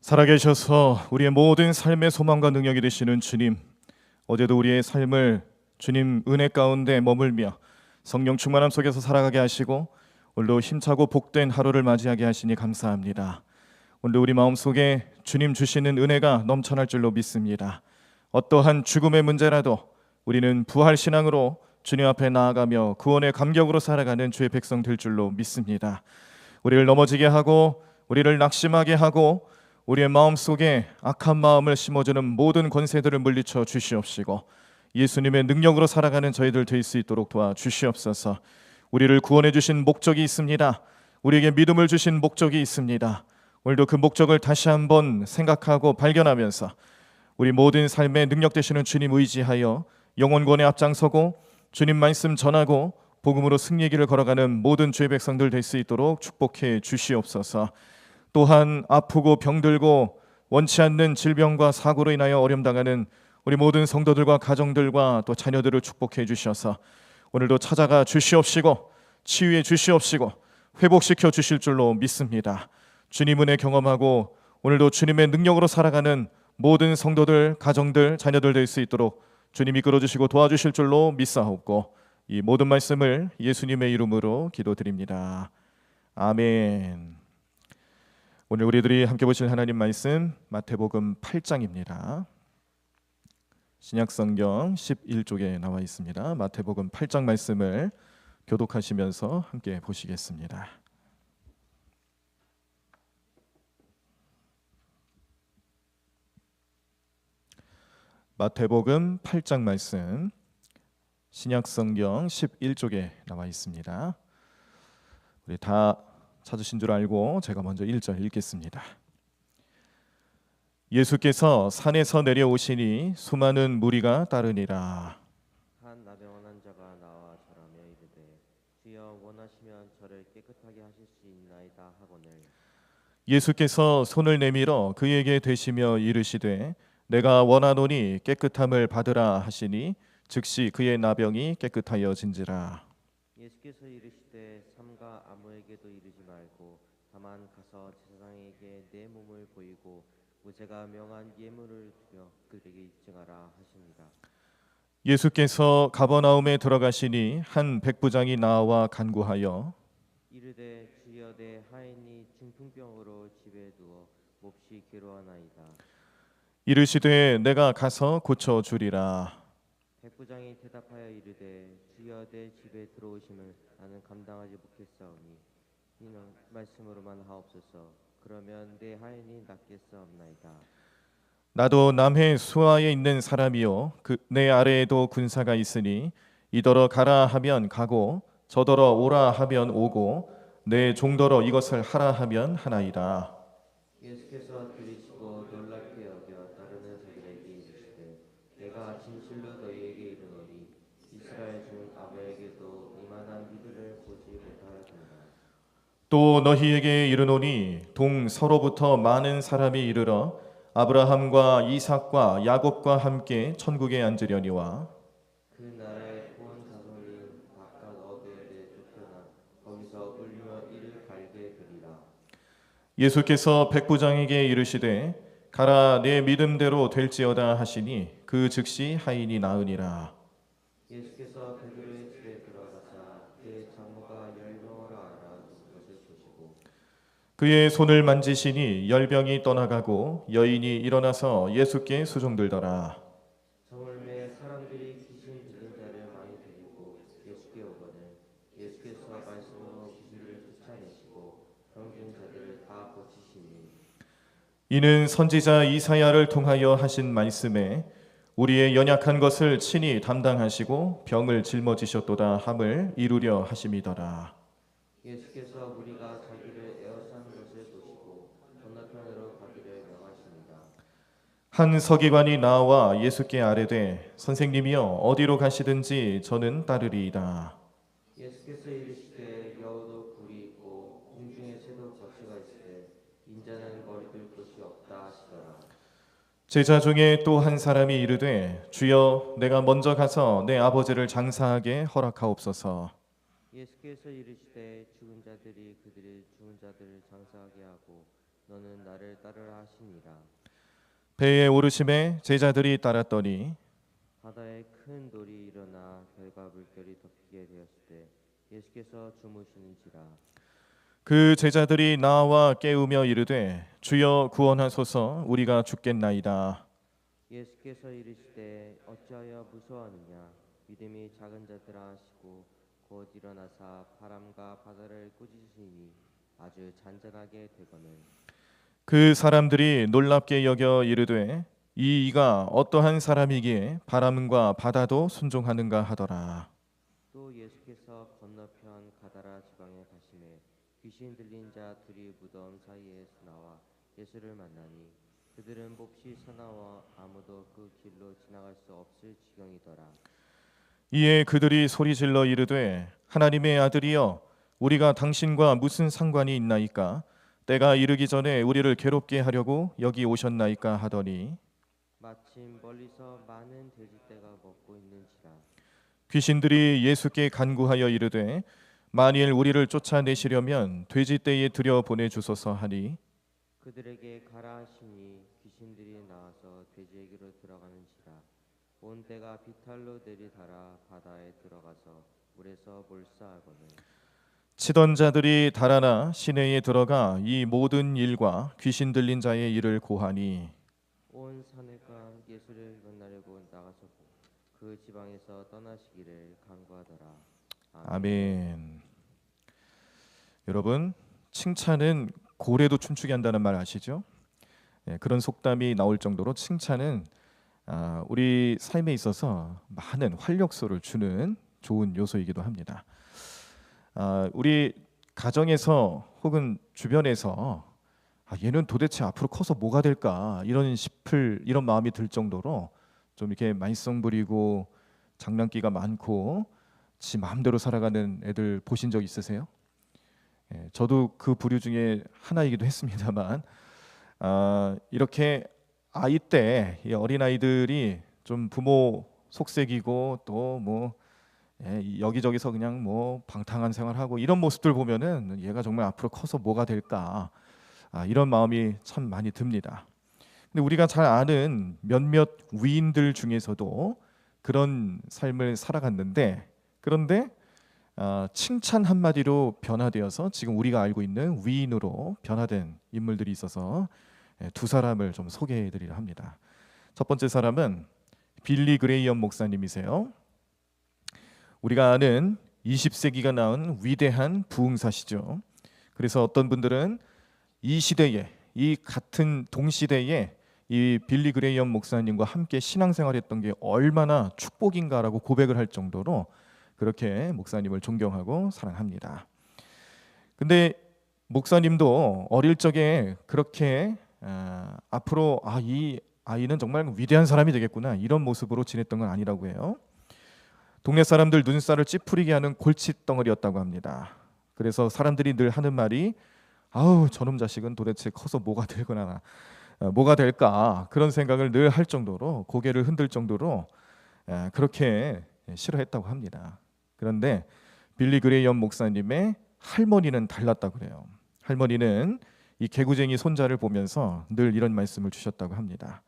살아계셔서 우리의 모든 삶의 소망과 능력이 되시는 주님, 어제도 우리의 삶을 주님 은혜 가운데 머물며 성령 충만함 속에서 살아가게 하시고 오늘도 힘차고 복된 하루를 맞이하게 하시니 감사합니다. 오늘도 우리 마음속에 주님 주시는 은혜가 넘쳐날 줄로 믿습니다. 어떠한 죽음의 문제라도 우리는 부활신앙으로 주님 앞에 나아가며 구원의 감격으로 살아가는 주의 백성 될 줄로 믿습니다. 우리를 넘어지게 하고 우리를 낙심하게 하고 우리의 마음속에 악한 마음을 심어주는 모든 권세들을 물리쳐 주시옵시고 예수님의 능력으로 살아가는 저희들 될 수 있도록 도와주시옵소서. 우리를 구원해 주신 목적이 있습니다. 우리에게 믿음을 주신 목적이 있습니다. 오늘도 그 목적을 다시 한번 생각하고 발견하면서 우리 모든 삶에 능력 되시는 주님 의지하여 영혼권에 앞장서고 주님 말씀 전하고 복음으로 승리의 길을 걸어가는 모든 주의 백성들 될 수 있도록 축복해 주시옵소서. 또한 아프고 병들고 원치 않는 질병과 사고로 인하여 어려움당하는 우리 모든 성도들과 가정들과 또 자녀들을 축복해 주셔서 오늘도 찾아가 주시옵시고 치유해 주시옵시고 회복시켜 주실 줄로 믿습니다. 주님 은혜 경험하고 오늘도 주님의 능력으로 살아가는 모든 성도들, 가정들, 자녀들 될 수 있도록 주님이 이끌어주시고 도와주실 줄로 믿사옵고 이 모든 말씀을 예수님의 이름으로 기도드립니다. 아멘. 오늘 우리들이 함께 보실 하나님 말씀 마태복음 8장입니다. 신약성경 11쪽에 나와 있습니다. 마태복음 8장 말씀을 교독하시면서 함께 보시겠습니다. 마태복음 8장 말씀 신약성경 11쪽에 나와 있습니다. 우리 다 찾으신 줄 알고 제가 먼저 1절 읽겠습니다. 예수께서 산에서 내려오시니 수많은 무리가 따르니라. 한 나병 환자가 나와 절하며 이르되 주여 원하시면 저를 깨끗하게 하실 수 있나이다 하거늘 예수께서 손을 내밀어 그에게 대시며 이르시되 내가 원하노니 깨끗함을 받으라 하시니 즉시 그의 나병이 깨끗하여진지라. 예수께서 이르시되 삼가 아무에게도 이르지 말고 다만 가서 제사장에게 내 몸을 보이고 모세가 명한 예물을 주며 그들에게 입증하라 하십니다. 예수께서 가버나움에 들어가시니 한 백부장이 나와 간구하여 이르되 주여 내 하인이 중풍병으로 집에 누워 몹시 괴로워하나이다. 이르시되 내가 가서 고쳐 주리라. 백부장이 대답하여 이르되 주여 내 집에 들어오심을 나는 감당하지 못겠사오니 이는 말씀으로만 하옵소서. 그러면 내 하인이 낫겠사옵나이다. 나도 남해 수하에 있는 사람이요 내 아래에도 군사가 있으니 이더러 가라 하면 가고 저더러 오라 하면 오고 내 종더러 이것을 하라 하면 하나이다. 예수께서 들으시고 놀랍게 여겨 따르는 자들에게 이르시되 내가 진실로 너희에게 이르노니 이스라엘 중 아무에게도 이만한 믿음을 보지 못하였느니라. 또 너희에게 이르노니 동서로부터 많은 사람이 이르러 아브라함과 이삭과 야곱과 함께 천국에 앉으려니와 그 나라의 온 자손이 바깥 어두에 쫓겨나 거기서 울며 이를 갈게 되리라. 예수께서 백부장에게 이르시되 가라 내 믿음대로 될지어다 하시니 그 즉시 하인이 나으니라. 예수께서 베드로의 집에 들어가사 그의 장모가 열병으로 앓아 것을 보시고 그의 손을 만지시니 열병이 떠나가고 여인이 일어나서 예수께 수종들더라. 저물매 사람들이 귀신 들린 자를 많이 데리고 예수께 오거늘 예수께서 말씀으로 귀신을 쫓아내시고 병든 자들을 다 고치시니 이는 선지자 이사야를 통하여 하신 말씀에 우리의 연약한 것을 친히 담당하시고 병을 짊어지셨도다 함을 이루려 하심이더라. 예수께서 우리가 자기를 에워싸는 것을 보시고 건너편으로 가기를 명하십니다. 한 서기관이 나와 예수께 아뢰되 선생님이여 어디로 가시든지 저는 따르리이다. 예수께서 이르시되 여우도 굴이 있고 공중에 새도 젖새가 있으되 인자는 머리 둘 곳이 없다 하시더라. 제자 중에 또 한 사람이 이르되 주여 내가 먼저 가서 내 아버지를 장사하게 허락하옵소서. 예수께서 이르시되 죽은 자들이 그들의 죽은 자들을 장사하게 하고 너는 나를 따르라 하시니라. 배에 오르심에 제자들이 따랐더니 바다에 큰 돌이 일어나 별과 물결이 덮이게 되었을 때 예수께서 주무시는지라. 그 제자들이 나와 깨우며 이르되 주여 구원하소서 우리가 죽겠나이다. 예수께서 이르시되 어찌하여 무서워하느냐. 믿음이 작은 자들아 하시고 곧 일어나사 바람과 바다를 꾸짖으시니 아주 잔잔하게 되거늘. 그 사람들이 놀랍게 여겨 이르되 이가 어떠한 사람이기에 바람과 바다도 순종하는가 하더라. 또 예수께서 건너편 가다라 지방에 가시매 귀신 들린 자 둘이 무덤 사이에서 나와 예수를 만나니 그들은 몹시 서나와 아무도 그 길로 지나갈 수 없을 지경이더라. 이에 그들이 소리질러 이르되 하나님의 아들이여 우리가 당신과 무슨 상관이 있나이까? 때가 이르기 전에 우리를 괴롭게 하려고 여기 오셨나이까 하더니 마침 멀리서 많은 돼지떼가 먹고 있는지라. 귀신들이 예수께 간구하여 이르되 만일 우리를 쫓아내시려면 돼지떼에 들여 보내주소서 하니 그들에게 가라 하시니 귀신들이 나와서 돼지에게로 들어가는지라. 온 떼가 비탈로 내리달아 바다에 들어가서 물에서 몰사하거늘. 치던 자들이 달아나 시내에 들어가 이 모든 일과 귀신 들린 자의 일을 고하니 온 사내가 예수를 만나려고 나가서 그 지방에서 떠나시기를 간구하더라. 아멘. 여러분 칭찬은 고래도 춤추게 한다는 말 아시죠? 그런 속담이 나올 정도로 칭찬은 우리 삶에 있어서 많은 활력소를 주는 좋은 요소이기도 합니다. 우리 가정에서 혹은 주변에서 얘는 도대체 앞으로 커서 뭐가 될까 이런 마음이 들 정도로 좀 이렇게 말썽 부리고 장난기가 많고 지 마음대로 살아가는 애들 보신 적 있으세요? 저도 그 부류 중에 하나이기도 했습니다만 이렇게 아이 때 어린 아이들이 좀 부모 속색이고 또 뭐 여기저기서 그냥 뭐 방탕한 생활하고 이런 모습들 보면은 얘가 정말 앞으로 커서 뭐가 될까 이런 마음이 참 많이 듭니다. 근데 우리가 잘 아는 몇몇 위인들 중에서도 그런 삶을 살아갔는데 그런데 칭찬 한마디로 변화되어서 지금 우리가 알고 있는 위인으로 변화된 인물들이 있어서 두 사람을 좀 소개해드리려 합니다. 첫 번째 사람은 빌리 그레이엄 목사님이세요. 우리가 아는 20세기가 낳은 위대한 부흥사시죠. 그래서 어떤 분들은 이 시대에 이 같은 동시대에 이 빌리 그레이엄 목사님과 함께 신앙생활했던 게 얼마나 축복인가라고 고백을 할 정도로 그렇게 목사님을 존경하고 사랑합니다. 근데 목사님도 어릴 적에 그렇게 앞으로 이 아이는 정말 위대한 사람이 되겠구나 이런 모습으로 지냈던 건 아니라고 해요. 동네 사람들 눈살을 찌푸리게 하는 골칫덩어리였다고 합니다. 그래서 사람들이 늘 하는 말이 아우 저놈 자식은 도대체 커서 뭐가 되거나 뭐가 될까 그런 생각을 늘 할 정도로 고개를 흔들 정도로 그렇게 싫어했다고 합니다. 그런데 빌리 그레이엄 목사님의 할머니는 달랐다고 그래요. 할머니는 이 개구쟁이 손자를 보면서 늘 이런 말씀을 주셨다고 합니다.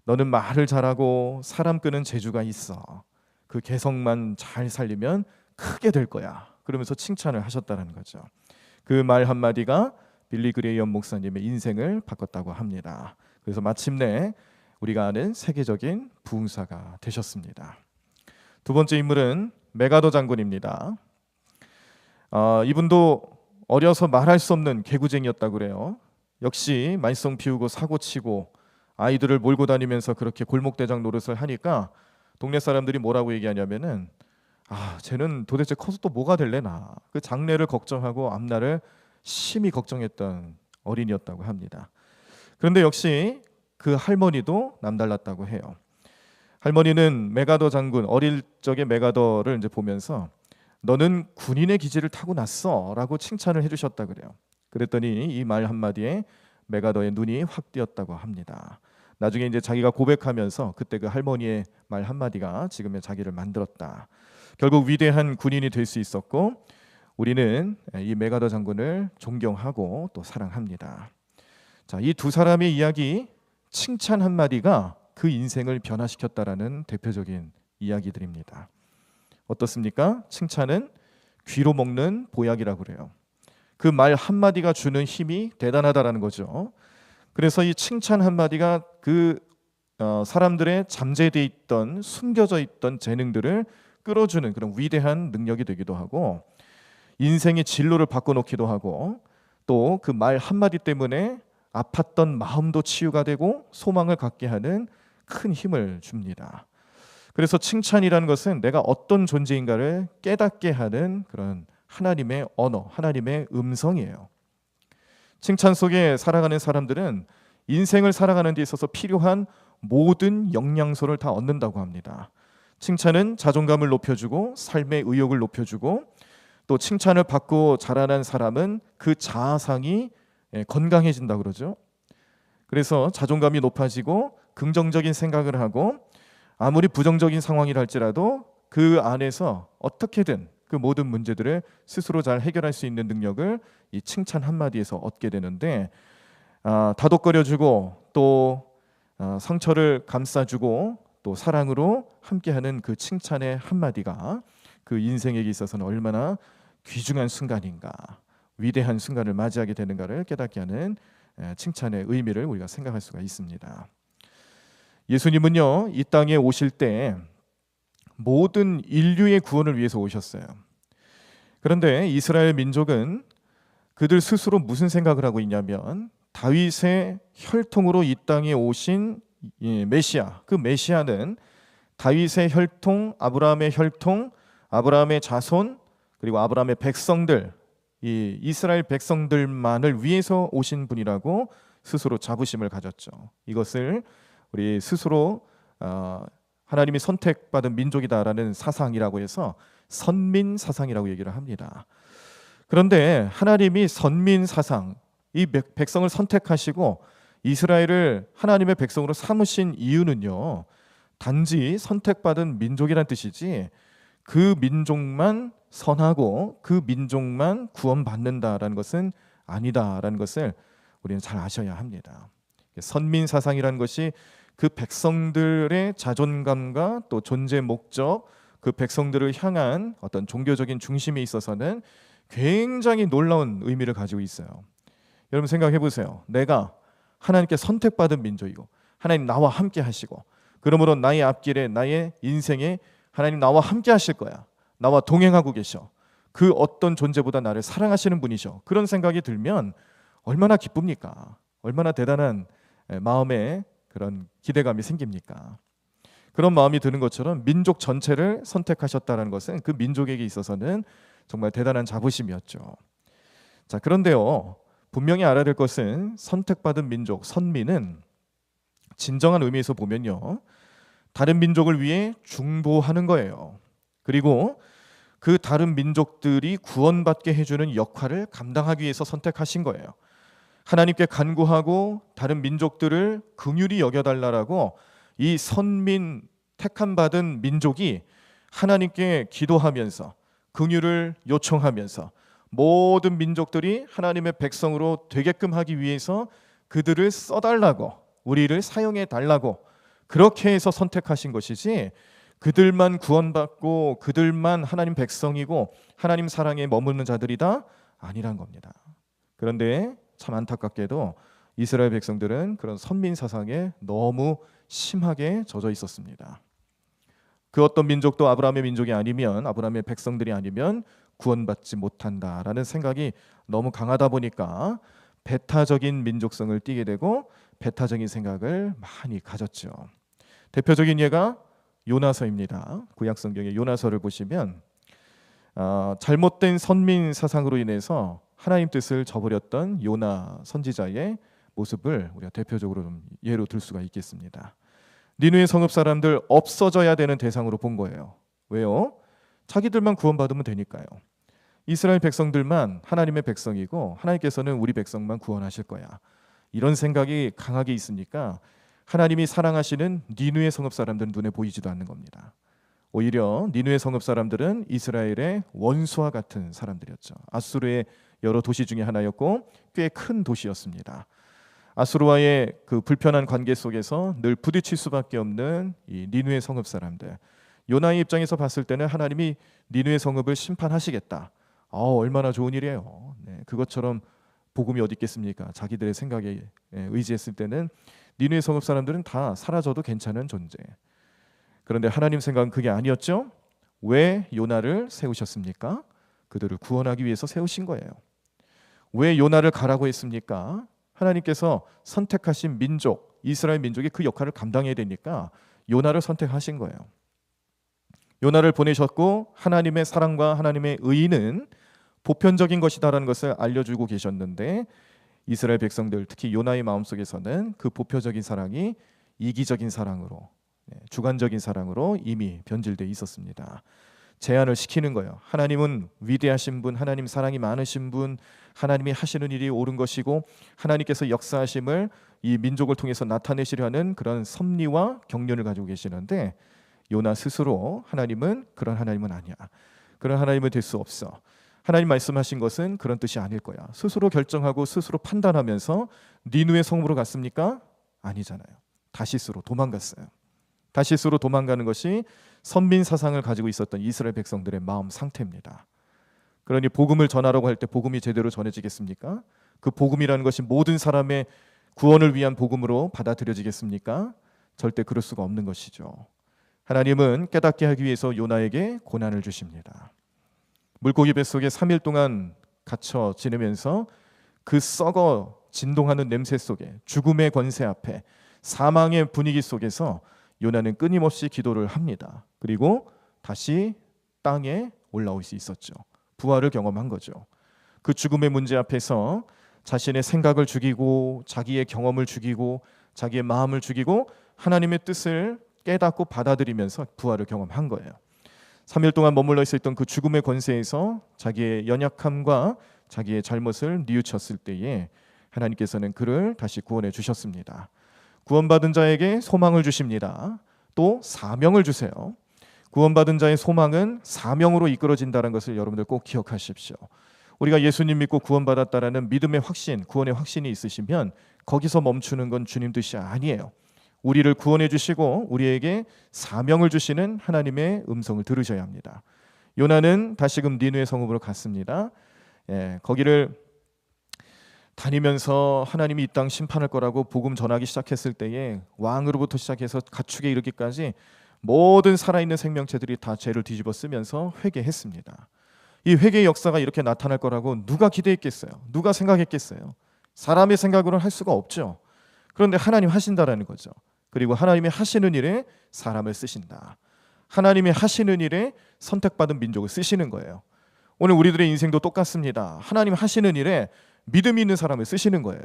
너는 말을 잘하고 사람 끄는 재주가 있어. 그 개성만 잘 살리면 크게 될 거야. 그러면서 칭찬을 하셨다는 거죠. 그 말 한마디가 빌리 그레이엄 목사님의 인생을 바꿨다고 합니다. 그래서 마침내 우리가 아는 세계적인 부흥사가 되셨습니다. 두 번째 인물은 메가더 장군입니다. 이분도 어려서 말할 수 없는 개구쟁이였다고 그래요. 역시 말썽 피우고 사고치고 아이들을 몰고 다니면서 그렇게 골목대장 노릇을 하니까 동네 사람들이 뭐라고 얘기하냐면은 쟤는 도대체 커서 또 뭐가 될래나 그 장래를 걱정하고 앞날을 심히 걱정했던 어린이였다고 합니다. 그런데 역시 그 할머니도 남달랐다고 해요. 할머니는 메가더 장군 어릴 적에 메가더를 이제 보면서 너는 군인의 기질을 타고났어라고 칭찬을 해주셨다 그래요. 그랬더니 이 말 한마디에 메가더의 눈이 확 띄었다고 합니다. 나중에 이제 자기가 고백하면서 그때 그 할머니의 말 한마디가 지금의 자기를 만들었다. 결국 위대한 군인이 될 수 있었고 우리는 이 메가더 장군을 존경하고 또 사랑합니다. 자, 이 두 사람의 이야기, 칭찬 한마디가 그 인생을 변화시켰다라는 대표적인 이야기들입니다. 어떻습니까? 칭찬은 귀로 먹는 보약이라고 그래요. 그 말 한마디가 주는 힘이 대단하다라는 거죠. 그래서 이 칭찬 한마디가 그 사람들의 잠재되어 있던, 숨겨져 있던 재능들을 끌어주는 그런 위대한 능력이 되기도 하고, 인생의 진로를 바꿔놓기도 하고, 또 그 말 한마디 때문에 아팠던 마음도 치유가 되고 소망을 갖게 하는 큰 힘을 줍니다. 그래서 칭찬이라는 것은 내가 어떤 존재인가를 깨닫게 하는 그런 하나님의 언어, 하나님의 음성이에요. 칭찬 속에 살아가는 사람들은 인생을 살아가는 데 있어서 필요한 모든 영양소를 다 얻는다고 합니다. 칭찬은 자존감을 높여주고 삶의 의욕을 높여주고, 또 칭찬을 받고 자라난 사람은 그 자아상이 건강해진다고 그러죠. 그래서 자존감이 높아지고 긍정적인 생각을 하고, 아무리 부정적인 상황이라 할지라도 그 안에서 어떻게든 그 모든 문제들을 스스로 잘 해결할 수 있는 능력을 이 칭찬 한마디에서 얻게 되는데, 다독거려주고 또 상처를 감싸주고 또 사랑으로 함께하는 그 칭찬의 한마디가 그 인생에게 있어서는 얼마나 귀중한 순간인가, 위대한 순간을 맞이하게 되는가를 깨닫게 하는 칭찬의 의미를 우리가 생각할 수가 있습니다. 예수님은요, 이 땅에 오실 때 모든 인류의 구원을 위해서 오셨어요. 그런데 이스라엘 민족은 그들 스스로 무슨 생각을 하고 있냐면, 다윗의 혈통으로 이 땅에 오신 메시아, 그 메시아는 다윗의 혈통, 아브라함의 혈통, 아브라함의 자손, 그리고 아브라함의 백성들, 이 이스라엘 백성들만을 위해서 오신 분이라고 스스로 자부심을 가졌죠. 이것을 우리 스스로 하나님이 선택받은 민족이다라는 사상이라고 해서 선민 사상이라고 얘기를 합니다. 그런데 하나님이 선민 사상, 이 백성을 선택하시고 이스라엘을 하나님의 백성으로 삼으신 이유는요, 단지 선택받은 민족이란 뜻이지 그 민족만 선하고 그 민족만 구원받는다라는 것은 아니다라는 것을 우리는 잘 아셔야 합니다. 선민 사상이라는 것이 그 백성들의 자존감과 또 존재 목적, 그 백성들을 향한 어떤 종교적인 중심에 있어서는 굉장히 놀라운 의미를 가지고 있어요. 여러분 생각해 보세요. 내가 하나님께 선택받은 민족이고 하나님 나와 함께 하시고, 그러므로 나의 앞길에, 나의 인생에 하나님 나와 함께 하실 거야, 나와 동행하고 계셔, 그 어떤 존재보다 나를 사랑하시는 분이셔, 그런 생각이 들면 얼마나 기쁩니까? 얼마나 대단한 마음의 그런 기대감이 생깁니까? 그런 마음이 드는 것처럼 민족 전체를 선택하셨다는 것은 그 민족에게 있어서는 정말 대단한 자부심이었죠. 자, 그런데요, 분명히 알아야 될 것은 선택받은 민족, 선민은 진정한 의미에서 보면요, 다른 민족을 위해 중보하는 거예요. 그리고 그 다른 민족들이 구원받게 해주는 역할을 감당하기 위해서 선택하신 거예요. 하나님께 간구하고 다른 민족들을 긍휼히 여겨달라고 이 선민, 택함 받은 민족이 하나님께 기도하면서 긍휼을 요청하면서 모든 민족들이 하나님의 백성으로 되게끔 하기 위해서 그들을 써달라고, 우리를 사용해 달라고 그렇게 해서 선택하신 것이지, 그들만 구원받고 그들만 하나님 백성이고 하나님 사랑에 머무는 자들이다 아니란 겁니다. 그런데 참 안타깝게도 이스라엘 백성들은 그런 선민 사상에 너무 심하게 젖어 있었습니다. 그 어떤 민족도 아브라함의 민족이 아니면, 아브라함의 백성들이 아니면 구원받지 못한다라는 생각이 너무 강하다 보니까 배타적인 민족성을 띠게 되고 배타적인 생각을 많이 가졌죠. 대표적인 예가 요나서입니다. 구약 성경의 요나서를 보시면 잘못된 선민 사상으로 인해서 하나님 뜻을 저버렸던 요나 선지자의 모습을 우리가 대표적으로 좀 예로 들 수가 있겠습니다. 니느웨 성읍 사람들 없어져야 되는 대상으로 본 거예요. 왜요? 자기들만 구원받으면 되니까요. 이스라엘 백성들만 하나님의 백성이고 하나님께서는 우리 백성만 구원하실 거야, 이런 생각이 강하게 있으니까 하나님이 사랑하시는 니느웨 성읍 사람들은 눈에 보이지도 않는 겁니다. 오히려 니느웨 성읍 사람들은 이스라엘의 원수와 같은 사람들이었죠. 아수르의 여러 도시 중에 하나였고 꽤 큰 도시였습니다. 아수르와의 그 불편한 관계 속에서 늘 부딪힐 수밖에 없는 이 니느웨 성읍 사람들. 요나의 입장에서 봤을 때는 하나님이 니느웨 성읍을 심판하시겠다. 얼마나 좋은 일이에요. 네, 그것처럼 복음이 어디 있겠습니까? 자기들의 생각에 의지했을 때는 니느웨 성읍 사람들은 다 사라져도 괜찮은 존재. 그런데 하나님 생각은 그게 아니었죠. 왜 요나를 세우셨습니까? 그들을 구원하기 위해서 세우신 거예요. 왜 요나를 가라고 했습니까? 하나님께서 선택하신 민족, 이스라엘 민족이 그 역할을 감당해야 되니까 요나를 선택하신 거예요. 요나를 보내셨고 하나님의 사랑과 하나님의 의는 보편적인 것이다라는 것을 알려주고 계셨는데 이스라엘 백성들, 특히 요나의 마음속에서는 그 보편적인 사랑이 이기적인 사랑으로, 주관적인 사랑으로 이미 변질되어 있었습니다. 제안을 시키는 거예요. 하나님은 위대하신 분, 하나님 사랑이 많으신 분, 하나님이 하시는 일이 옳은 것이고 하나님께서 역사하심을 이 민족을 통해서 나타내시려 하는 그런 섭리와 경륜을 가지고 계시는데 요나 스스로 하나님은 그런 하나님은 아니야. 그런 하나님은 될 수 없어. 하나님 말씀하신 것은 그런 뜻이 아닐 거야. 스스로 결정하고 스스로 판단하면서 니느웨 성읍으로 갔습니까? 아니잖아요. 다시스로 도망갔어요. 다시스로 도망가는 것이 선민 사상을 가지고 있었던 이스라엘 백성들의 마음 상태입니다. 그러니 복음을 전하라고 할 때 복음이 제대로 전해지겠습니까? 그 복음이라는 것이 모든 사람의 구원을 위한 복음으로 받아들여지겠습니까? 절대 그럴 수가 없는 것이죠. 하나님은 깨닫게 하기 위해서 요나에게 고난을 주십니다. 물고기 뱃속에 3일 동안 갇혀 지내면서 그 썩어 진동하는 냄새 속에 죽음의 권세 앞에 사망의 분위기 속에서 요나는 끊임없이 기도를 합니다. 그리고 다시 땅에 올라올 수 있었죠. 부활을 경험한 거죠. 그 죽음의 문제 앞에서 자신의 생각을 죽이고 자기의 경험을 죽이고 자기의 마음을 죽이고 하나님의 뜻을 깨닫고 받아들이면서 부활을 경험한 거예요. 3일 동안 머물러 있었던 그 죽음의 권세에서 자기의 연약함과 자기의 잘못을 뉘우쳤을 때에 하나님께서는 그를 다시 구원해 주셨습니다. 구원받은 자에게 소망을 주십니다. 또 사명을 주세요. 구원받은 자의 소망은 사명으로 이끌어진다는 것을 여러분들 꼭 기억하십시오. 우리가 예수님 믿고 구원받았다라는 믿음의 확신, 구원의 확신이 있으시면 거기서 멈추는 건 주님 뜻이 아니에요. 우리를 구원해 주시고 우리에게 사명을 주시는 하나님의 음성을 들으셔야 합니다. 요나는 다시금 니느웨 성읍으로 갔습니다. 거기를 다니면서 하나님이 이 땅 심판할 거라고 복음 전하기 시작했을 때에 왕으로부터 시작해서 가축에 이르기까지 모든 살아있는 생명체들이 다 죄를 뒤집어 쓰면서 회개했습니다. 이 회개의 역사가 이렇게 나타날 거라고 누가 기대했겠어요? 누가 생각했겠어요? 사람의 생각으로는 할 수가 없죠. 그런데 하나님 하신다라는 거죠. 그리고 하나님이 하시는 일에 사람을 쓰신다. 하나님이 하시는 일에 선택받은 민족을 쓰시는 거예요. 오늘 우리들의 인생도 똑같습니다. 하나님 하시는 일에 믿음이 있는 사람을 쓰시는 거예요.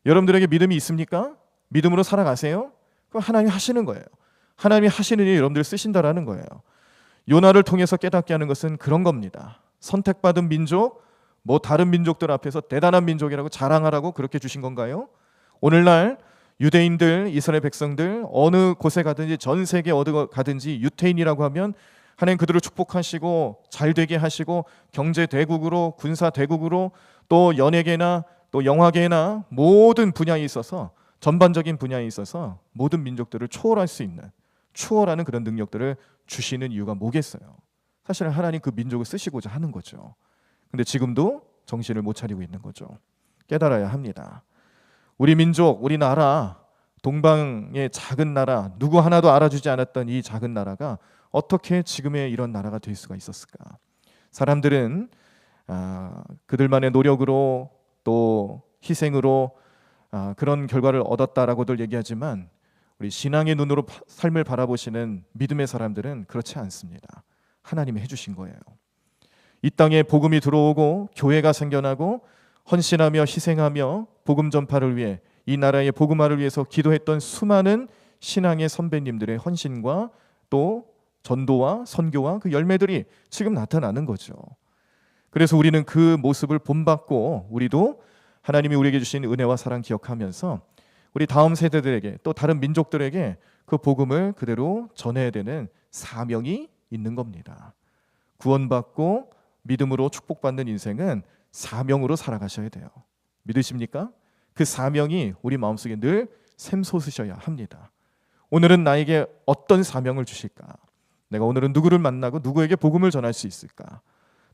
여러분들에게 믿음이 있습니까? 믿음으로 살아가세요? 그럼 하나님이 하시는 거예요. 하나님이 하시는 일에 여러분들을 쓰신다라는 거예요. 요나를 통해서 깨닫게 하는 것은 그런 겁니다. 선택받은 민족, 다른 민족들 앞에서 대단한 민족이라고 자랑하라고 그렇게 주신 건가요? 오늘날 유대인들, 이스라엘 백성들 어느 곳에 가든지 전 세계 어디 가든지 유태인이라고 하면 하나님 그들을 축복하시고 잘되게 하시고 경제 대국으로, 군사 대국으로, 또 연예계나 또 영화계나 모든 분야에 있어서, 전반적인 분야에 있어서 모든 민족들을 초월할 수 있는, 추월하는 그런 능력들을 주시는 이유가 뭐겠어요? 사실은 하나님 그 민족을 쓰시고자 하는 거죠. 근데 지금도 정신을 못 차리고 있는 거죠. 깨달아야 합니다. 우리 민족, 우리 나라, 동방의 작은 나라, 누구 하나도 알아주지 않았던 이 작은 나라가 어떻게 지금의 이런 나라가 될 수가 있었을까? 사람들은 그들만의 노력으로 또 희생으로 그런 결과를 얻었다라고들 얘기하지만 우리 신앙의 눈으로 삶을 바라보시는 믿음의 사람들은 그렇지 않습니다. 하나님이 해주신 거예요. 이 땅에 복음이 들어오고 교회가 생겨나고 헌신하며 희생하며 복음 전파를 위해, 이 나라의 복음화를 위해서 기도했던 수많은 신앙의 선배님들의 헌신과 또 전도와 선교와 그 열매들이 지금 나타나는 거죠. 그래서 우리는 그 모습을 본받고 우리도 하나님이 우리에게 주신 은혜와 사랑 기억하면서 우리 다음 세대들에게 또 다른 민족들에게 그 복음을 그대로 전해야 되는 사명이 있는 겁니다. 구원받고 믿음으로 축복받는 인생은 사명으로 살아가셔야 돼요. 믿으십니까? 그 사명이 우리 마음속에 늘 샘솟으셔야 합니다. 오늘은 나에게 어떤 사명을 주실까? 내가 오늘은 누구를 만나고 누구에게 복음을 전할 수 있을까?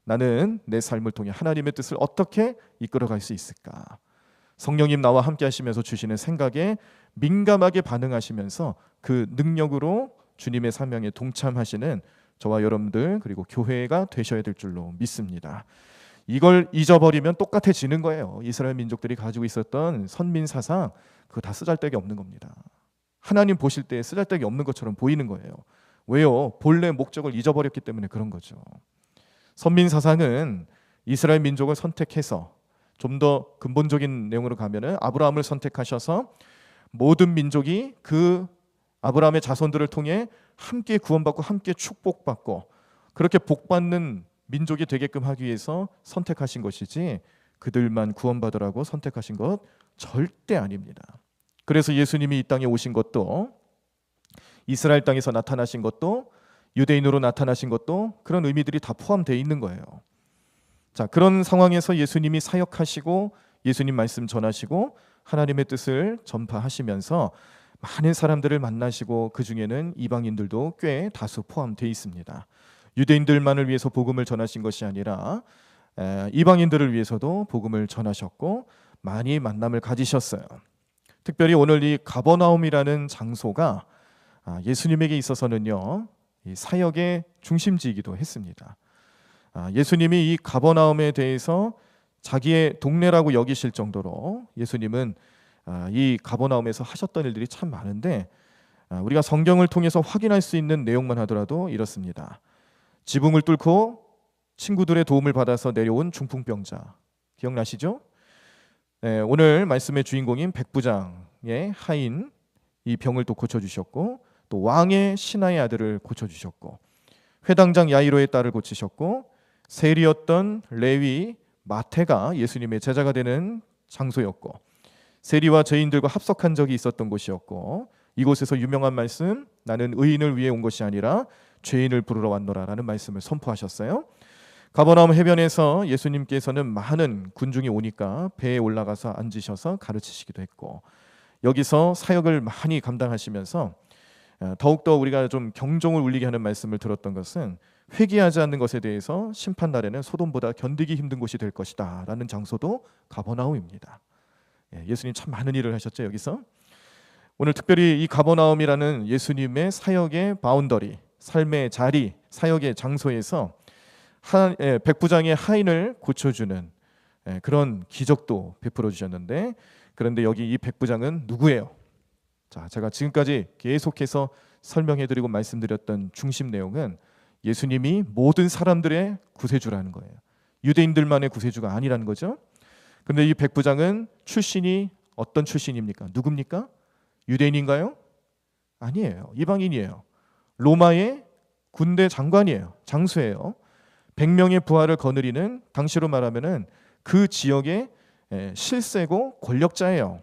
나는 내 삶을 통해 하나님의 뜻을 어떻게 이끌어갈 수 있을까? 성령님 나와 함께 하시면서 주시는 생각에 민감하게 반응하시면서 그 능력으로 주님의 사명에 동참하시는 저와 여러분들 그리고 교회가 되셔야 될 줄로 믿습니다. 이걸 잊어버리면 똑같아지는 거예요. 이스라엘 민족들이 가지고 있었던 선민 사상, 그거 다 쓰잘데기 없는 겁니다. 하나님 보실 때 쓰잘데기 없는 것처럼 보이는 거예요. 왜요? 본래 목적을 잊어버렸기 때문에 그런 거죠. 선민 사상은 이스라엘 민족을 선택해서 좀 더 근본적인 내용으로 가면은 아브라함을 선택하셔서 모든 민족이 그 아브라함의 자손들을 통해 함께 구원받고 함께 축복받고 그렇게 복받는 민족이 되게끔 하기 위해서 선택하신 것이지 그들만 구원받으라고 선택하신 것 절대 아닙니다. 그래서 예수님이 이 땅에 오신 것도 이스라엘 땅에서 나타나신 것도 유대인으로 나타나신 것도 그런 의미들이 다 포함되어 있는 거예요. 자, 그런 상황에서 예수님이 사역하시고 예수님 말씀 전하시고 하나님의 뜻을 전파하시면서 많은 사람들을 만나시고 그 중에는 이방인들도 꽤 다수 포함되어 있습니다. 유대인들만을 위해서 복음을 전하신 것이 아니라 이방인들을 위해서도 복음을 전하셨고 많이 만남을 가지셨어요. 특별히 오늘 이 가버나움이라는 장소가 예수님에게 있어서는요, 이 사역의 중심지이기도 했습니다. 예수님이 이 가버나움에 대해서 자기의 동네라고 여기실 정도로 예수님은 이 가버나움에서 하셨던 일들이 참 많은데 우리가 성경을 통해서 확인할 수 있는 내용만 하더라도 이렇습니다. 지붕을 뚫고 친구들의 도움을 받아서 내려온 중풍병자 기억나시죠? 네, 오늘 말씀의 주인공인 백부장의 하인 이 병을 또 고쳐주셨고 또 왕의 신하의 아들을 고쳐주셨고 회당장 야이로의 딸을 고치셨고 세리였던 레위 마태가 예수님의 제자가 되는 장소였고 세리와 죄인들과 합석한 적이 있었던 곳이었고 이곳에서 유명한 말씀 나는 의인을 위해 온 것이 아니라 죄인을 부르러 왔노라라는 말씀을 선포하셨어요. 가버나움 해변에서 예수님께서는 많은 군중이 오니까 배에 올라가서 앉으셔서 가르치시기도 했고 여기서 사역을 많이 감당하시면서 더욱더 우리가 좀 경종을 울리게 하는 말씀을 들었던 것은 회개하지 않는 것에 대해서 심판날에는 소돔보다 견디기 힘든 곳이 될 것이다 라는 장소도 가버나움입니다. 예수님 참 많은 일을 하셨죠. 여기서 오늘 특별히 이 가버나움이라는 예수님의 사역의 바운더리, 삶의 자리, 사역의 장소에서 백부장의 하인을 고쳐주는 그런 기적도 베풀어 주셨는데 그런데 여기 이 백부장은 누구예요? 자, 제가 지금까지 계속해서 설명해드리고 말씀드렸던 중심 내용은 예수님이 모든 사람들의 구세주라는 거예요. 유대인들만의 구세주가 아니라는 거죠. 그런데 이 백부장은 출신이 어떤 출신입니까? 누굽니까? 유대인인가요? 아니에요. 이방인이에요. 로마의 군대 장관이에요. 장수예요. 100명의 부하를 거느리는 당시로 말하면은 그 지역의 실세고 권력자예요.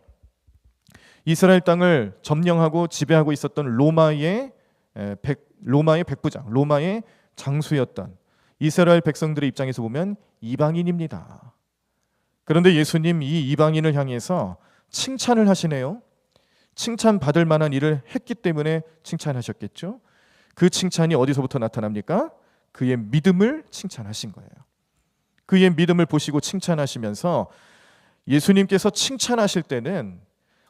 이스라엘 땅을 점령하고 지배하고 있었던 로마의 백부장, 로마의 장수였던 이스라엘 백성들의 입장에서 보면 이방인입니다. 그런데 예수님 이 이방인을 향해서 칭찬을 하시네요. 칭찬받을 만한 일을 했기 때문에 칭찬하셨겠죠. 그 칭찬이 어디서부터 나타납니까? 그의 믿음을 칭찬하신 거예요. 그의 믿음을 보시고 칭찬하시면서 예수님께서 칭찬하실 때는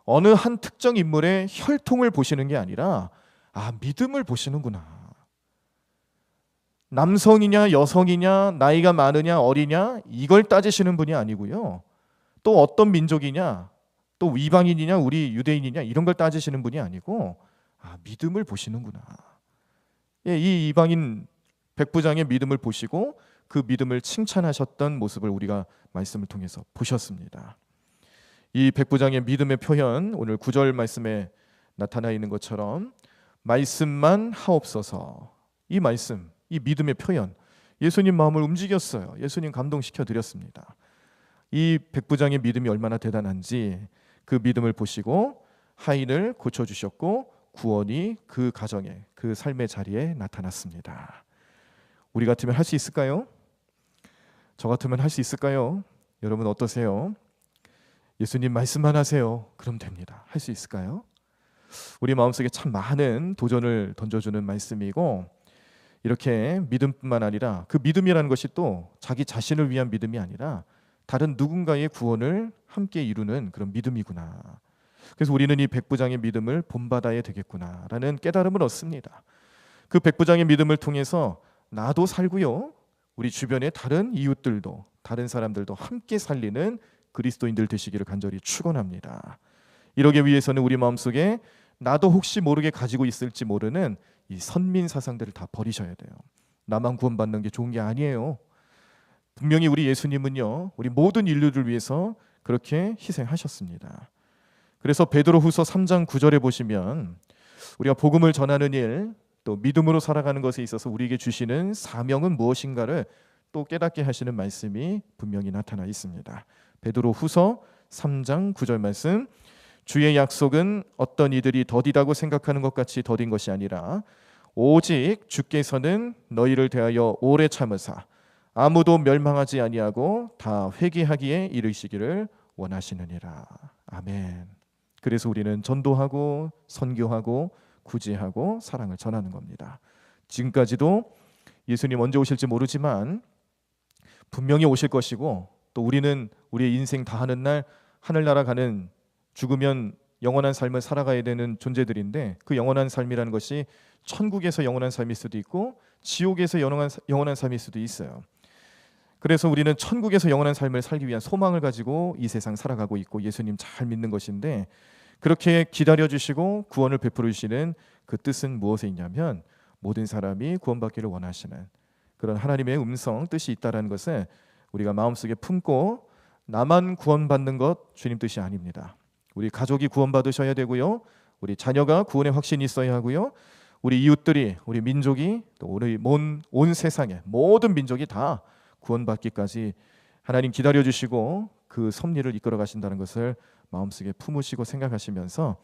어느 한 특정 인물의 혈통을 보시는 게 아니라 믿음을 보시는구나. 남성이냐 여성이냐 나이가 많으냐 어리냐 이걸 따지시는 분이 아니고요. 또 어떤 민족이냐 또 이방인이냐 우리 유대인이냐 이런 걸 따지시는 분이 아니고 믿음을 보시는구나. 이 이방인 백부장의 믿음을 보시고 그 믿음을 칭찬하셨던 모습을 우리가 말씀을 통해서 보셨습니다. 이 백부장의 믿음의 표현 오늘 9절 말씀에 나타나 있는 것처럼 말씀만 하옵소서. 이 말씀, 이 믿음의 표현 예수님 마음을 움직였어요. 예수님 감동시켜 드렸습니다. 이 백부장의 믿음이 얼마나 대단한지 그 믿음을 보시고 하인을 고쳐주셨고 구원이 그 가정에 그 삶의 자리에 나타났습니다. 우리 같으면 할 수 있을까요? 저 같으면 할 수 있을까요? 여러분 어떠세요? 예수님 말씀만 하세요. 그럼 됩니다. 할 수 있을까요? 우리 마음속에 참 많은 도전을 던져주는 말씀이고, 이렇게 믿음뿐만 아니라 그 믿음이라는 것이 또 자기 자신을 위한 믿음이 아니라 다른 누군가의 구원을 함께 이루는 그런 믿음이구나. 그래서 우리는 이 백부장의 믿음을 본받아야 되겠구나라는 깨달음을 얻습니다. 그 백부장의 믿음을 통해서 나도 살고요, 우리 주변의 다른 이웃들도, 다른 사람들도 함께 살리는 그리스도인들 되시기를 간절히 축원합니다. 이러기 위해서는 우리 마음속에 나도 혹시 모르게 가지고 있을지 모르는 이 선민 사상들을 다 버리셔야 돼요. 나만 구원받는 게 좋은 게 아니에요. 분명히 우리 예수님은요, 우리 모든 인류를 위해서 그렇게 희생하셨습니다. 그래서 베드로후서 3장 9절에 보시면 우리가 복음을 전하는 일, 또 믿음으로 살아가는 것에 있어서 우리에게 주시는 사명은 무엇인가를 또 깨닫게 하시는 말씀이 분명히 나타나 있습니다. 베드로후서 3장 9절 말씀, 주의 약속은 어떤 이들이 더디다고 생각하는 것 같이 더딘 것이 아니라 오직 주께서는 너희를 대하여 오래 참으사 아무도 멸망하지 아니하고 다 회개하기에 이르시기를 원하시느니라. 아멘. 그래서 우리는 전도하고 선교하고 구제하고 사랑을 전하는 겁니다. 지금까지도 예수님 언제 오실지 모르지만 분명히 오실 것이고, 또 우리는 우리의 인생 다 하는 날 하늘나라 가는, 죽으면 영원한 삶을 살아가야 되는 존재들인데, 그 영원한 삶이라는 것이 천국에서 영원한 삶일 수도 있고 지옥에서 영원한 삶일 수도 있어요. 그래서 우리는 천국에서 영원한 삶을 살기 위한 소망을 가지고 이 세상 살아가고 있고 예수님 잘 믿는 것인데, 그렇게 기다려주시고 구원을 베풀어 주시는 그 뜻은 무엇에 있냐면 모든 사람이 구원받기를 원하시는 그런 하나님의 음성, 뜻이 있다는 것을 우리가 마음속에 품고, 나만 구원받는 것 주님 뜻이 아닙니다. 우리 가족이 구원받으셔야 되고요, 우리 자녀가 구원의 확신이 있어야 하고요, 우리 이웃들이, 우리 민족이, 또 우리 온 세상의 모든 민족이 다 구원받기까지 하나님 기다려주시고 그 섭리를 이끌어 가신다는 것을 마음속에 품으시고 생각하시면서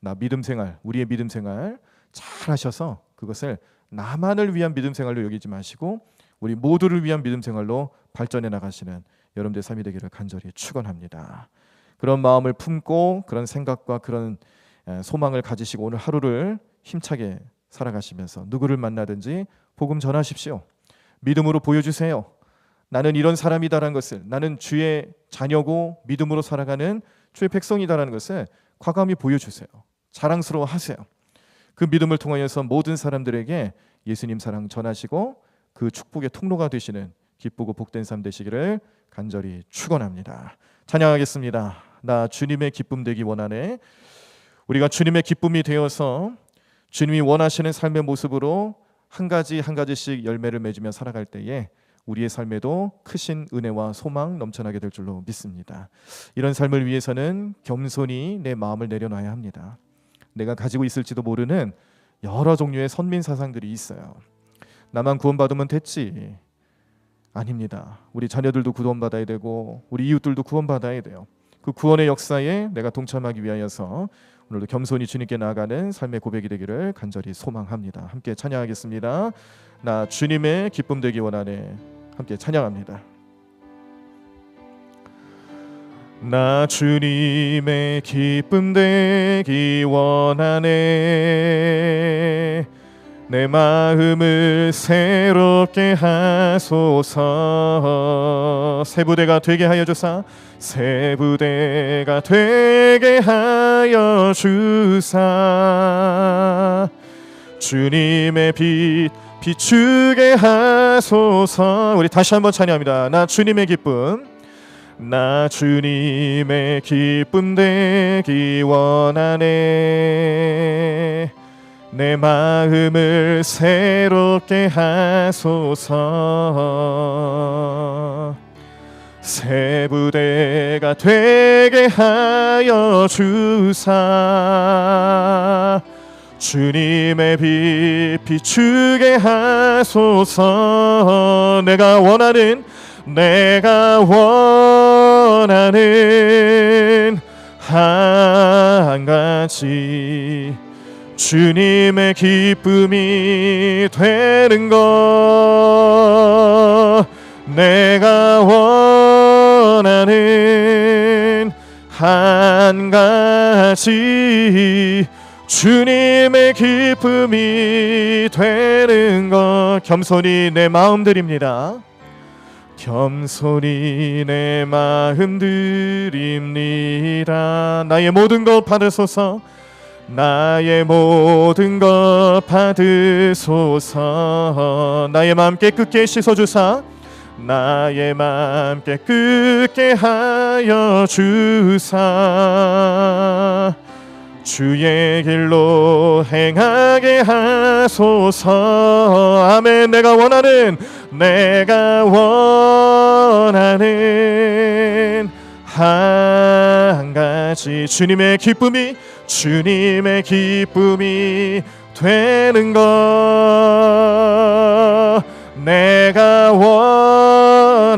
나 믿음 생활, 우리의 믿음 생활 잘 하셔서 그것을 나만을 위한 믿음 생활로 여기지 마시고 우리 모두를 위한 믿음 생활로 발전해 나가시는 여러분들의 삶이 되기를 간절히 축원합니다. 그런 마음을 품고 그런 생각과 그런 소망을 가지시고 오늘 하루를 힘차게 살아가시면서 누구를 만나든지 복음 전하십시오. 믿음으로 보여주세요. 나는 이런 사람이다라는 것을, 나는 주의 자녀고 믿음으로 살아가는 주의 백성이다라는 것을 과감히 보여주세요. 자랑스러워하세요. 그 믿음을 통하여서 모든 사람들에게 예수님 사랑 전하시고 그 축복의 통로가 되시는 기쁘고 복된 삶 되시기를 간절히 축원합니다. 찬양하겠습니다. 나 주님의 기쁨 되기 원하네. 우리가 주님의 기쁨이 되어서 주님이 원하시는 삶의 모습으로 한 가지 한 가지씩 열매를 맺으며 살아갈 때에 우리의 삶에도 크신 은혜와 소망 넘쳐나게 될 줄로 믿습니다. 이런 삶을 위해서는 겸손히 내 마음을 내려놔야 합니다. 내가 가지고 있을지도 모르는 여러 종류의 선민 사상들이 있어요. 나만 구원받으면 됐지. 아닙니다. 우리 자녀들도 구원받아야 되고 우리 이웃들도 구원받아야 돼요. 그 구원의 역사에 내가 동참하기 위하여서 오늘도 겸손히 주님께 나아가는 삶의 고백이 되기를 간절히 소망합니다. 함께 찬양하겠습니다. 나 주님의 기쁨 되기 원하네. 함께 찬양합니다. 나 주님의 기쁨 되기 원하네. 내 마음을 새롭게 하소서. 새 부대가 되게 하여 주사. 새 부대가 되게 하여 주사. 주님의 빛 비추게 하소서. 우리 다시 한번 찬양합니다. 나 주님의 기쁨, 나 주님의 기쁨 되기 원하네. 내 마음을 새롭게 하소서. 새 부대가 되게 하여 주사. 주님의 빛 비추게 하소서. 내가 원하는 한 가지 주님의 기쁨이 되는 것. 내가 원하는 한 가지 주님의 기쁨이 되는 것. 겸손히 내 마음 드립니다. 겸손히 내 마음 드립니다. 나의 모든 것 받으소서. 나의 모든 것 받으소서. 나의 마음 깨끗게 씻어주사 나의 마음 깨끗게 하여 주사 주의 길로 행하게 하소서. 아멘. 내가 원하는 한 가지 주님의 기쁨이 되는 것. 내가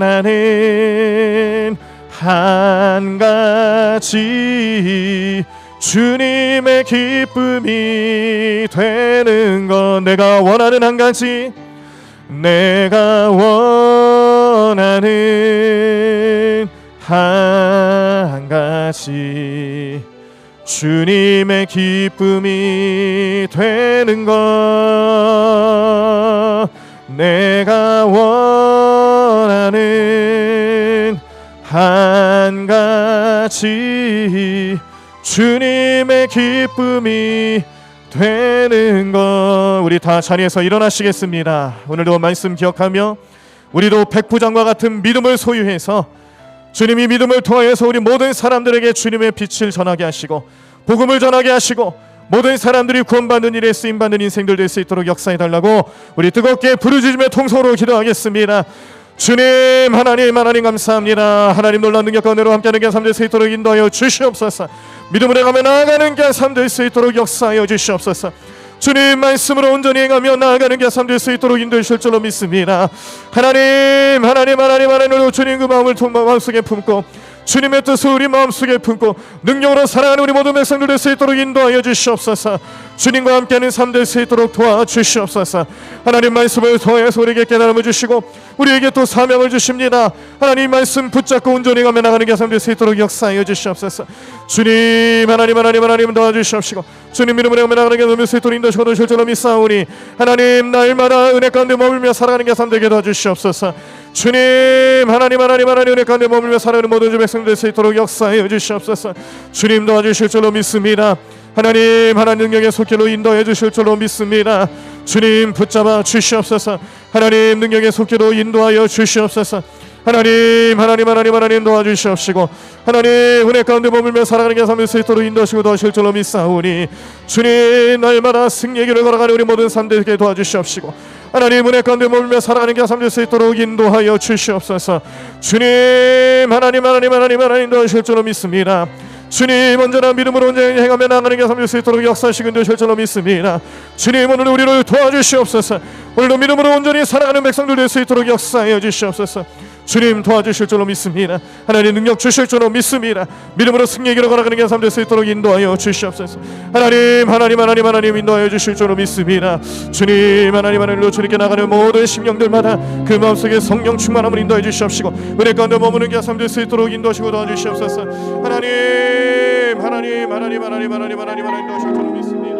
원하는 한 가지 주님의 기쁨이 되는 것. 내가 원하는 한 가지. 내가 원하는 한 가지 주님의 기쁨이 되는 것. 내가 원하는 한 가지 주님의 기쁨이 되는 것. 우리 다 자리에서 일어나시겠습니다. 오늘도 말씀 기억하며 우리도 백부장과 같은 믿음을 소유해서 주님이 믿음을 통하여서 우리 모든 사람들에게 주님의 빛을 전하게 하시고 복음을 전하게 하시고 모든 사람들이 구원받는 일에 쓰임받는 인생들 될 수 있도록 역사해달라고 우리 뜨겁게 부르짖으며 통성으로 기도하겠습니다. 주님, 하나님 감사합니다. 하나님 놀라운 능력 가운데로 함께하는 게 삶 될 수 있도록 인도하여 주시옵소서. 믿음으로 가며 나아가는 게 삶 될 수 있도록 역사하여 주시옵소서. 주님 말씀으로 온전히 행하며 나아가는 게 삶 될 수 있도록 인도해 주실 줄로 믿습니다. 하나님 주님 그 마음을 마음속에 품고 주님의 뜻을 우리 마음속에 품고 능력으로 살아가는 우리 모든 백성들 될 수 있도록 인도하여 주시옵소서. 주님과 함께하는 삶 될 수 있도록 도와주시옵소서. 하나님 말씀을 통해서 우리에게 깨달음을 주시고 우리에게 또 사명을 주십니다. 하나님 말씀 붙잡고 온전히 가며 나가는 게 삶 될 수 있도록 역사하여 주시옵소서. 주님 하나님 도와주시옵시고 주님 이름으로 가며 나가는 게 삶 될 수 있도록 인도하시고 도우실 줄로 믿사오니 하나님 날마다 은혜 가운데 머물며 살아가는 게 삶 되게 도와주시옵소서. 주님 하나님 은혜 가운데 머물며 살아가는 모든 주 백성들 될 수 있도록 역사하여 주시옵소서. 주님 도와주실 줄로 믿습니다. 하나님 능력의 손길로 인도해 주실 줄로 믿습니다. 주님 붙잡아 주시옵소서. 하나님 능력의 손길로 인도하여 주시옵소서. 하나님 도와주시옵시고 하나님 은혜 가운데 머물며 살아가는 게 삶 될 수 있도록 인도하시고 도와주실 줄로 믿사오니 주님 날마다 승리의 길을 걸어가는 우리 모든 삶 되게 도와주시옵시고 하나님 은혜 가운데 머물며 살아가는 게 삶 될 수 있도록 인도하여 주시옵소서. 주님 하나님 도와주실 줄로 믿습니다. 주님 언제나 믿음으로 온전히 행하며 나가는 게 삶 될 수 있도록 역사하시고 인도하실 줄로 믿습니다. 주님 오늘 우리를 도와주시옵소서. 오늘도 믿음으로 온전히 살아가는 백성들 될 수 있도록 역사하여 주시옵소서. 주님 도와주실 줄로 믿습니다. 하나님 능력 주실 줄로 믿습니다. 믿음으로 승리의 길을 걸어가는 게 삶 될 수 있도록 인도하여 주시옵소서. 하나님 인도하여 주실 줄로 믿습니다. 주님 하나님으로 주님께 나가는 모든 심령들마다 그 마음속에 성령 충만함을 인도해 주시옵시고 은혜 가운데 머무는 게 삶 될 수 있도록 인도하시고 도와주시옵소서. 하나님 도와주실 줄로 믿습니다.